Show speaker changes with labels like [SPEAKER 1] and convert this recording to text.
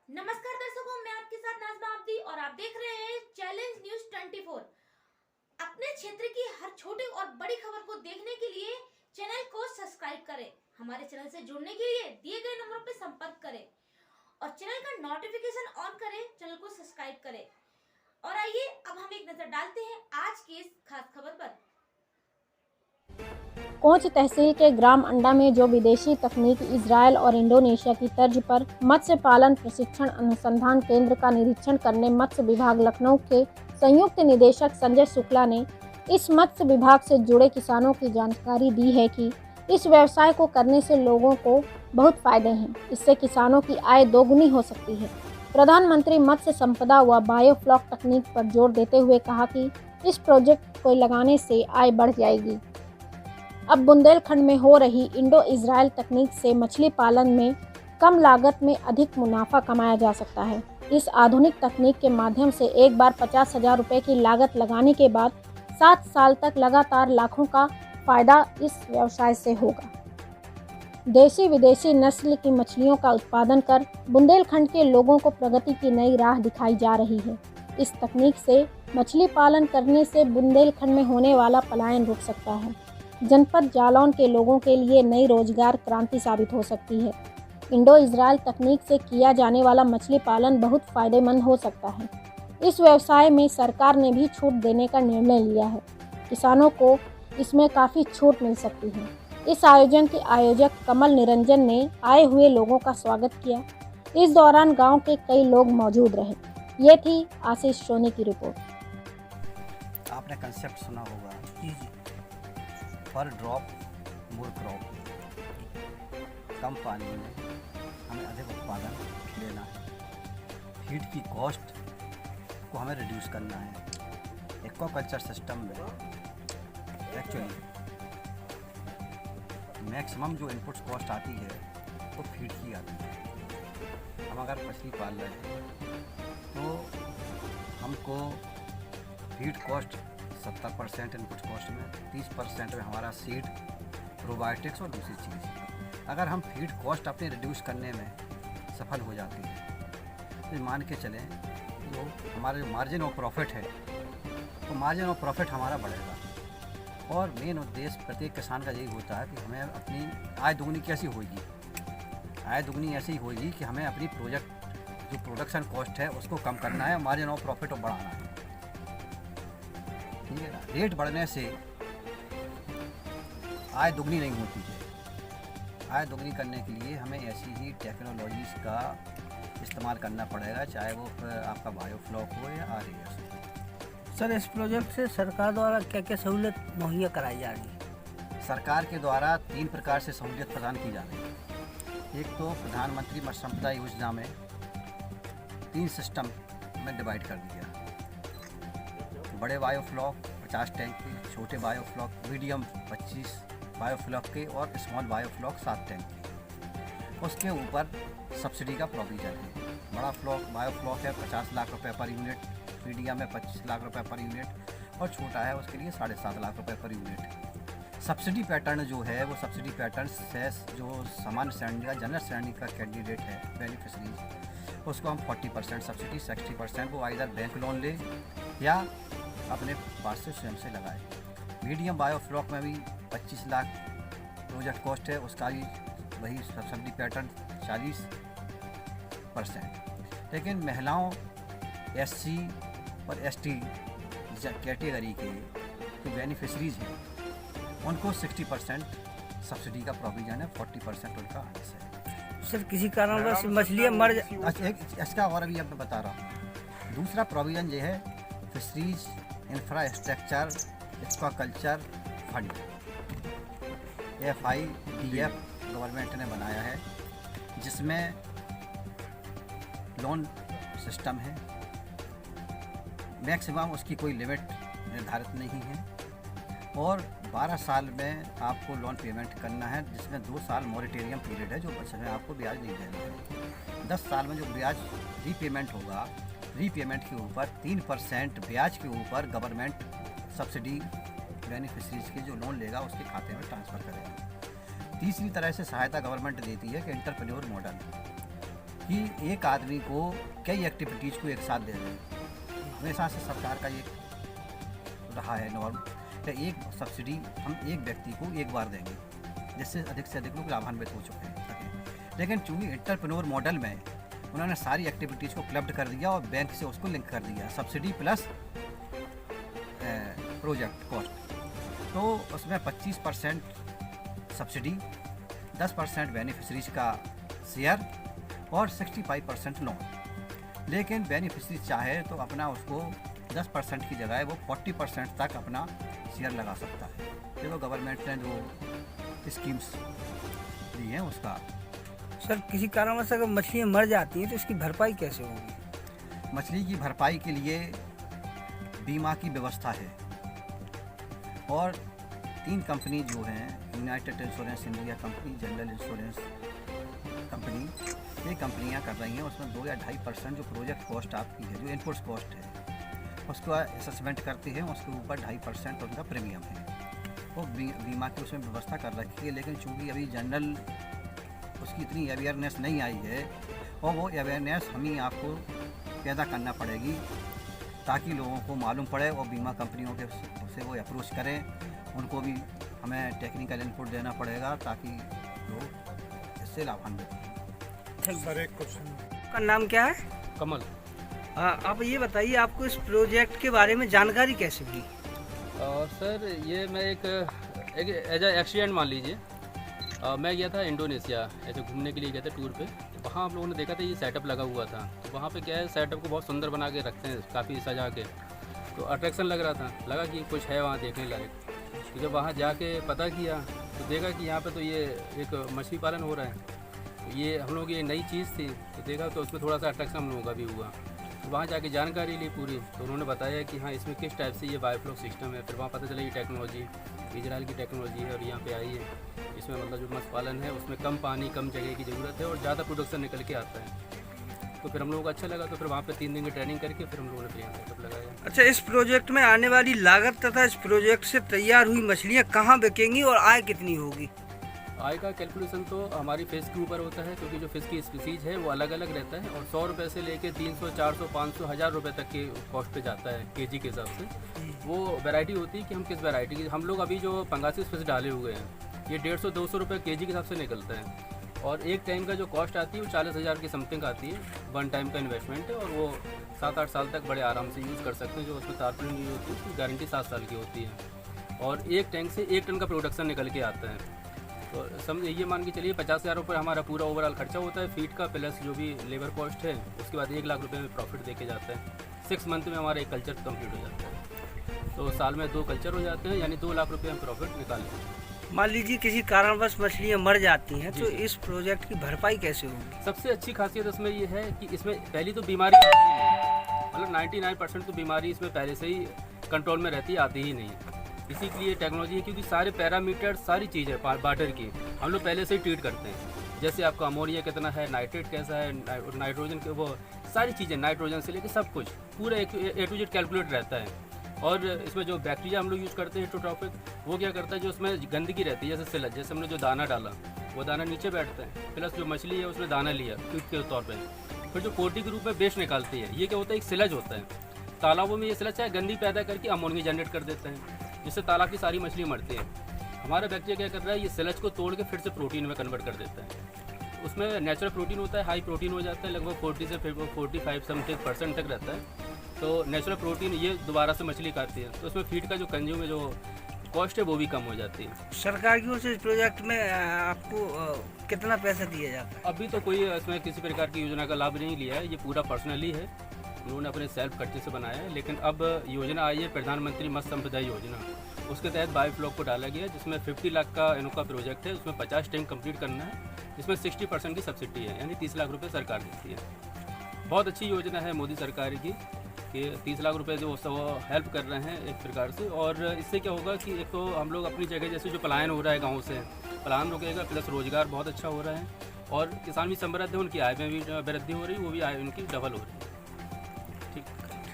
[SPEAKER 1] नमस्कार दर्शकों, मैं आपके साथ नाज़मा आब्दी और आप देख रहे हैं चैलेंज न्यूज 24। अपने क्षेत्र की हर छोटी और बड़ी खबर को देखने के लिए चैनल को सब्सक्राइब करें। हमारे चैनल से जुड़ने के लिए दिए गए नंबरों पर संपर्क करें और चैनल का नोटिफिकेशन ऑन करें, चैनल को सब्सक्राइब करें। और आइए अब हम एक नजर डालते हैं आज की इस खास खबर पर।
[SPEAKER 2] कोंच तहसील के ग्राम अंडा में जो विदेशी तकनीक इजरायल और इंडोनेशिया की तर्ज पर मत्स्य पालन प्रशिक्षण अनुसंधान केंद्र का निरीक्षण करने मत्स्य विभाग लखनऊ के संयुक्त निदेशक संजय शुक्ला ने इस मत्स्य विभाग से जुड़े किसानों की जानकारी दी है कि इस व्यवसाय को करने से लोगों को बहुत फायदे हैं। इससे किसानों की आय दोगुनी हो सकती है। प्रधानमंत्री मत्स्य संपदा व बायोफ्लॉक तकनीक पर जोर देते हुए कहा कि इस प्रोजेक्ट को लगाने से आय बढ़ जाएगी। अब बुंदेलखंड में हो रही इंडो इजरायल तकनीक से मछली पालन में कम लागत में अधिक मुनाफा कमाया जा सकता है। इस आधुनिक तकनीक के माध्यम से एक बार 50,000 रुपये की लागत लगाने के बाद 7 साल तक लगातार लाखों का फायदा इस व्यवसाय से होगा। देशी विदेशी नस्ल की मछलियों का उत्पादन कर बुंदेलखंड के लोगों को प्रगति की नई राह दिखाई जा रही है। इस तकनीक से मछली पालन करने से बुंदेलखंड में होने वाला पलायन रुक सकता है। जनपद जालौन के लोगों के लिए नई रोजगार क्रांति साबित हो सकती है। इंडो इजरायल तकनीक से किया जाने वाला मछली पालन बहुत फायदेमंद हो सकता है। इस व्यवसाय में सरकार ने भी छूट देने का निर्णय लिया है। किसानों को इसमें काफ़ी छूट मिल सकती है। इस आयोजन के आयोजक कमल निरंजन ने आए हुए लोगों का स्वागत किया। इस दौरान गांव के कई लोग मौजूद रहे। ये थी आशीष सोनी की रिपोर्ट।
[SPEAKER 3] आपने कंसेप्ट सुना होगा, पर ड्रॉप मोर क्रॉप। कम पानी में हमें अधिक उत्पादन लेना है। फीड की कॉस्ट को हमें रिड्यूस करना है। एक्वाकल्चर सिस्टम में एक्चुअली मैक्सिमम जो इनपुट्स कॉस्ट आती है वो फीड की आती है। हम अगर मछली पाल रहे हैं तो हमको फीड कॉस्ट 70% इनपुट कॉस्ट में, 30% में हमारा सीड, प्रोबायोटिक्स और दूसरी चीज़। अगर हम फीड कॉस्ट अपने रिड्यूस करने में सफल हो जाते हैं तो मान के चलें तो हमारा जो मार्जिन ऑफ प्रॉफिट है तो मार्जिन ऑफ प्रॉफिट हमारा बढ़ेगा। और मेन उद्देश्य प्रत्येक किसान का यही होता है कि हमें अपनी आय दुगनी कैसी होगी। आय दुगनी ऐसी होगी कि हमें अपनी जो प्रोडक्शन कॉस्ट है उसको कम करना है, मार्जिन ऑफ प्रॉफिट को बढ़ाना है। ठीक है ना। रेट बढ़ने से आय दुगनी नहीं होती है। आय दुगनी करने के लिए हमें ऐसी ही टेक्नोलॉजीज़ का इस्तेमाल करना पड़ेगा, चाहे वो आपका बायोफ्लॉक हो या RAS हो।
[SPEAKER 4] सर, इस प्रोजेक्ट से सरकार द्वारा क्या क्या सहूलियत मुहैया कराई जा रही है?
[SPEAKER 3] सरकार के द्वारा 3 प्रकार से सहूलियत प्रदान की जा रही है। एक तो प्रधानमंत्री मत्स्य संपदा योजना में 3 सिस्टम में डिवाइड कर दिया। बड़े बायोफ्लॉक 50 टैंक के, छोटे बायोफ्लॉक मीडियम 25 बायोफ्लॉक के और स्मॉल बायोफ्लॉक 7 टैंक के। उसके ऊपर सब्सिडी का प्रोविज़न है। बड़ा बायोफ्लॉक है 50 लाख रुपए पर यूनिट, मीडियम है 25 लाख रुपए पर यूनिट और छोटा है उसके लिए 7.5 लाख रुपए पर यूनिट। सब्सिडी पैटर्न जो है वो सब्सिडी पैटर्न से जो सामान्य श्रेणी का, जनरल श्रेणी का कैंडिडेट है बेनिफिशरीज, उसको हम 40% सब्सिडी, 60% वो आइदर बैंक लोन ले या अपने पास से स्वयं से लगाए। मीडियम बायोफ्लॉक में भी 25 लाख प्रोजेक्ट कॉस्ट है, उसका भी वही सब्सिडी पैटर्न 40%। लेकिन महिलाओं, SC और ST कैटेगरी के जो बेनिफिशरीज हैं उनको 60% सब्सिडी का प्रोविज़न है, 40% उनका अंश है।
[SPEAKER 4] सर, किसी कारणवश मछलियाँ मर
[SPEAKER 3] इसका और अभी अब मैं बता रहा हूँ। दूसरा प्रोविज़न ये है fisheries infrastructure aquaculture fund, FIDF government ने बनाया है, जिसमें लोन सिस्टम है। मैक्सिमम उसकी कोई लिमिट निर्धारित नहीं है और 12 साल में आपको लोन पेमेंट करना है, जिसमें 2 साल मॉरिटेरियम पीरियड है, जो उसमें आपको ब्याज नहीं देना है। 10 साल में जो ब्याज रीपेमेंट होगा, रीपेमेंट के ऊपर 3% ब्याज के ऊपर गवर्नमेंट सब्सिडी बेनिफिशरीज के जो लोन लेगा उसके खाते में ट्रांसफ़र करेगा। तीसरी तरह से सहायता गवर्नमेंट देती है कि एंटरप्रेन्योर मॉडल। कि एक आदमी को कई एक्टिविटीज़ को एक साथ दे रहे हैं। हमेशा से सरकार का ये रहा है नॉर्म कि एक सब्सिडी हम एक व्यक्ति को एक बार देंगे, जिससे अधिक से अधिक लोग लाभान्वित हो चुके हैं। लेकिन चूँकि एंटरप्रेन्योर मॉडल में उन्होंने सारी एक्टिविटीज़ को क्लब्ड कर दिया और बैंक से उसको लिंक कर दिया, सब्सिडी प्लस प्रोजेक्ट कॉस्ट। तो उसमें 25% सब्सिडी, 10% बेनिफिशरीज का शेयर और 65% लोन। लेकिन बेनिफिशरी चाहे तो अपना उसको 10% की जगह वो 40% तक अपना शेयर लगा सकता है। देखो गवर्नमेंट ने जो स्कीम्स दी हैं उसका।
[SPEAKER 4] सर किसी कारणवश अगर मछलियाँ मर जाती हैं तो इसकी भरपाई कैसे होगी?
[SPEAKER 3] मछली की भरपाई के लिए बीमा की व्यवस्था है और 3 कंपनी जो हैं, United insurance India company, general insurance company, ये कंपनियां कर रही हैं। उसमें 2 या 2.5% जो प्रोजेक्ट कॉस्ट आपकी है, जो इनपुट्स कॉस्ट है, उसको असेसमेंट करते हैं, उसके ऊपर 2.5% उनका प्रीमियम है। वो बीमा की उसमें व्यवस्था कर रखी है। लेकिन चूँकि अभी जनरल उसकी इतनी अवेयरनेस नहीं आई है और वो अवेयरनेस हमें आपको पैदा करना पड़ेगी ताकि लोगों को मालूम पड़े और बीमा कंपनियों के से वो अप्रोच करें। उनको भी हमें टेक्निकल इनपुट देना पड़ेगा ताकि लोग इससे लाभान्वित हों।
[SPEAKER 5] सर एक क्वेश्चन,
[SPEAKER 4] आपका नाम क्या है?
[SPEAKER 6] कमल।
[SPEAKER 4] हाँ, आप ये बताइए आपको इस प्रोजेक्ट के बारे में जानकारी कैसे हुई?
[SPEAKER 6] सर ये मैं एक एज ए एक्सीडेंट मान लीजिए, मैं गया था इंडोनेशिया, ऐसे घूमने के लिए गया था टूर पे। वहाँ हम लोगों ने देखा था ये सेटअप लगा हुआ था। तो वहाँ पे क्या है, सेटअप को बहुत सुंदर बना के रखते हैं, काफ़ी सजा के। तो अट्रैक्शन लग रहा था, लगा कि कुछ है वहाँ देखने लायक। तो जब वहाँ जाके पता किया तो देखा कि यहाँ पे तो ये एक मछली पालन हो रहा है। तो ये हम लोग ये नई चीज़ थी, तो देखा तो उसमें थोड़ा सा अट्रैक्शन हम लोगों का भी हुआ। तो वहाँ जाके जानकारी ली पूरी, तो उन्होंने बताया कि हाँ इसमें किस टाइप से ये बायोफ्लॉक सिस्टम है। फिर वहाँ पता चला ये टेक्नोलॉजी इजराइल की टेक्नोलॉजी है और यहाँ पे आई है। इसमें मतलब जो मत्स्य पालन है उसमें कम पानी, कम जगह की ज़रूरत है और ज़्यादा प्रोडक्शन निकल के आता है। तो फिर हम लोगों को अच्छा लगा, तो फिर वहाँ पे 3 दिन की ट्रेनिंग करके फिर हम लोगों ने यहाँ सेटअप लगाया।
[SPEAKER 4] अच्छा, इस प्रोजेक्ट में आने वाली लागत तथा इस प्रोजेक्ट से तैयार हुई मछलियाँ कहाँ बिकेंगी और आय कितनी होगी?
[SPEAKER 6] आय का कैलकुलेशन तो हमारी फिश के ऊपर होता है, क्योंकि जो फिश की स्पीसीज है वो अलग अलग रहता है और 100 रुपये से लेके 300, 400, 500, 1000 रुपये तक के कॉस्ट पे जाता है केजी के हिसाब से। वो वैरायटी होती है कि हम किस वैरायटी की। हम लोग अभी जो पंगासिस फिश डाले हुए हैं ये 150-200 रुपये केजी के हिसाब से निकलता है और एक टाइम का जो कॉस्ट आती है वो 40,000 की समथिंग आती है। 1 टाइम का इन्वेस्टमेंट है और वो 7-8 साल तक बड़े आराम से यूज़ कर सकते हैं। जो उसमें तारपुलिन यूज होती है उसकी गारंटी 7 साल की होती है और एक टैंक से 1 टन का प्रोडक्शन निकल के आता है। तो समझ ये मान के चलिए 50,000 रुपये हमारा पूरा ओवरऑल खर्चा होता है फीड का, प्लस जो भी लेबर कॉस्ट है। उसके बाद 1 लाख रुपये में प्रॉफिट देके जाता है। 6 मंथ में हमारा एक कल्चर कंप्लीट हो जाता है, तो साल में 2 कल्चर हो जाते हैं, यानी 2 लाख रुपये हम प्रॉफिट निकालें।
[SPEAKER 4] मान लीजिए किसी कारणवश मछलियाँ मर जाती हैं तो इस प्रोजेक्ट की भरपाई कैसे होगी?
[SPEAKER 6] सबसे अच्छी खासियत इसमें ये है कि इसमें पहली तो बीमारी आती ही नहीं, मतलब 99% तो बीमारी इसमें पहले से ही कंट्रोल में रहती है, आती ही नहीं। इसी के लिए टेक्नोलॉजी है, क्योंकि सारे पैरामीटर, सारी चीज़ है वाटर की हम लोग पहले से ही ट्रीट करते हैं। जैसे आपका अमोनिया कितना है, नाइट्रेट कैसा है, नाइट्रोजन के वो सारी चीज़ें, नाइट्रोजन से लेकर सब कुछ पूरा A to Z कैलकुलेट रहता है। और इसमें जो बैक्टीरिया हम लोग यूज़ करते हैं हेटरोट्रॉफिक, वो क्या करता है, जो उसमें गंदगी रहती है जैसे सिलज, जैसे हमने जो दाना डाला वो दाना नीचे बैठता है, प्लस जो मछली है उसने दाना लिया फीड के तौर पे, फिर जो पोटी के रूप में वेस्ट निकालती है, ये क्या होता है, एक सिलज होता है। तालाबों में ये सिलज है गंदी पैदा करके अमोनिया जनरेट कर देता है, जिससे तालाब की सारी मछली मरती है। हमारा बैक्टीरिया क्या कर रहा है, ये सिलज को तोड़ के फिर से प्रोटीन में कन्वर्ट कर देता है। उसमें नेचुरल प्रोटीन होता है, हाई प्रोटीन हो जाता है, लगभग 40 से 45 समथिंग % तक रहता है। तो नेचुरल प्रोटीन ये दोबारा से मछली खाती है, तो उसमें फीड का जो कंज्यूम है, जो कॉस्ट है, वो भी कम हो जाती है।
[SPEAKER 4] सरकार की ओर से इस प्रोजेक्ट में आपको कितना पैसा दिया जाता है?
[SPEAKER 6] अभी तो कोई इसमें किसी प्रकार की योजना का लाभ नहीं लिया है, ये पूरा पर्सनली है, उन्होंने अपने सेल्फ खर्चे से बनाया है। लेकिन अब योजना आई है प्रधानमंत्री मत्स्य संपदा योजना, उसके तहत बायोफ्लॉक को डाला गया, जिसमें 50 लाख का इनका प्रोजेक्ट है। उसमें 50 टैंक कंप्लीट करना है, जिसमें 60% की सब्सिडी है, यानी 30 लाख रुपये सरकार देती है। बहुत अच्छी योजना है मोदी सरकार की कि 30 लाख रुपए जो वो हेल्प कर रहे हैं एक प्रकार से। और इससे क्या होगा कि एक तो हम लोग अपनी जगह, जैसे जो पलायन हो रहा है गाँव से, पलायन रुकेगा, प्लस रोजगार बहुत अच्छा हो रहा है और किसान भी समृद्ध है, उनकी आय में भी वृद्धि हो रही है, वो भी आय उनकी डबल हो रही है।